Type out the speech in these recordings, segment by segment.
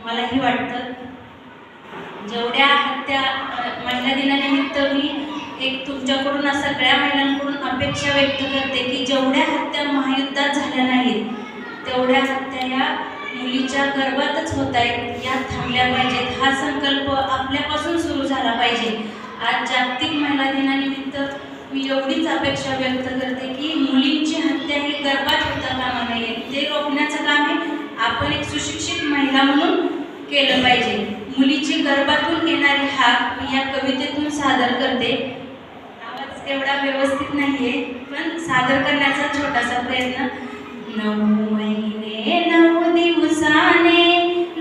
मलाही वाटतं. जेवढ्या हत्या महिला दिनानिमित्त मी एक तुमच्याकडून सगळ्या महिलांकडून अपेक्षा व्यक्त करते की जेवढ्या हत्या महायुद्धात झाल्या नाहीत तेवढ्या हत्या या मुलीच्या गर्भातच होत आहेत, या थांबल्या पाहिजेत. हा संकल्प आपल्यापासून सुरू झाला पाहिजे. आज जागतिक महिला दिनानिमित्त मी एवढीच अपेक्षा व्यक्त करते की मुलींची हत्या ही गर्भात होता कामा नये. ते रोखण्याचं काम आहे आपण एक सुशिक्षित महिला म्हणून केलं पाहिजे. मुलीची गर्भातून येणारी हाक मी या कवितेतून सादर करते. आवाज एवढा व्यवस्थित नाहीये पण सादर करण्याचा छोटासा प्रयत्न. 9 महिने 9 दिवसाने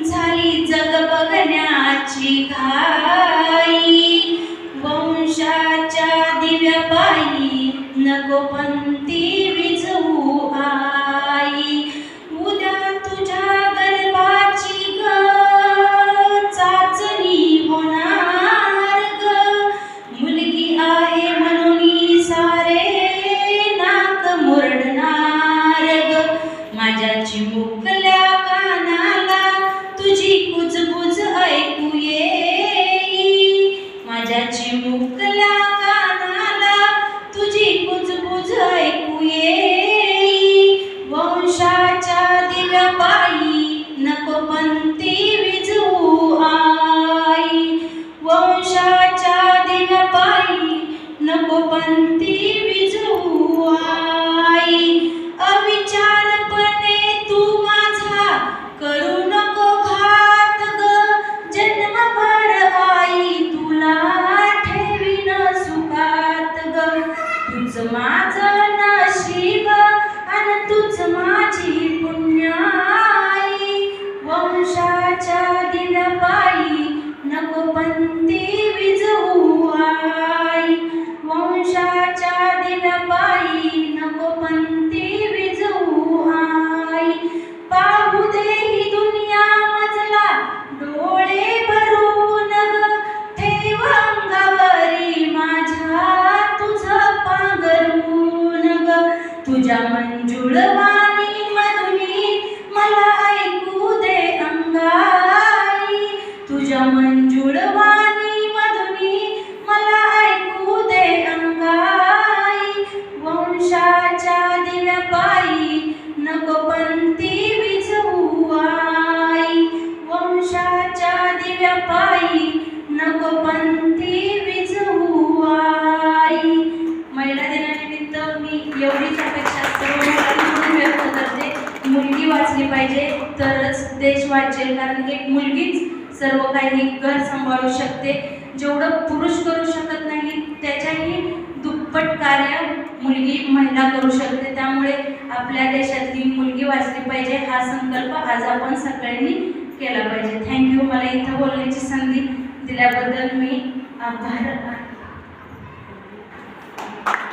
झाली जग बघण्याची घाई, वंशाच्या दिव्यापायी नको पंथी विझवू आई. उद्या तुझ्या गर्भाची ग चाचणी होणार ग, मुलगी आहे म्हणून सारे नाक मुरडणार ग. माझ्या चिमुकल्या कानाला तुझी कुजबुज ऐकू येई, माझ्या चिमुकल्या कानाला तुझी कुजबुज ऐकू येई. वंशाच्या दिव्यापायी नको पंथी विझवू आई, वंशाच्या दिव्यापायी नको पंथी विझवू आई. अविचारपणे तू माझा करू नको घात ग, जन्मभर आई तुला ठेवीन सुखात ग. तुझ माझं नशीब आणि तुझ माझी पुण्याई, वंशाच्या दिव्यापायी नको पंथी विझवू आई, वंशाच्या दिव्यापायी नको पंथी विझवू आई. पाहू दे ही दुनिया मजला डोळे भरून ग, ठेव अंगावरी माझ्या तुझं पांघरून ग. तुझ्या मंजुळवाणी मधुनी मला ऐकू दे अंगाई, तुझ्या मंजुळवाणी मधुनी मला ऐकू दे अंगाई. वंशाच्या दिव्यापायी नको पंथी विझवू आई, वंशाच्या दिव्यापायी नको पंथी विझवू आई. महिला दिनानिमित्त मी एवढीच अपेक्षा सर्व महिलांकडून व्यक्त करते. मुलगी वाचली पाहिजे तरच देश वाचेल, कारण एक मुलगीच सर्व काही घर सांभाळू शकते. जेवढं पुरुष करू शकत नाही त्याच्याही दुप्पट कार्य मुलगी महिला करू शकते. त्यामुळे आपल्या देशातली मुलगी वाचली पाहिजे हा संकल्प आज आपण सगळ्यांनी केला पाहिजे. थँक्यू. मला इथं बोलण्याची संधी दिल्याबद्दल मी आभार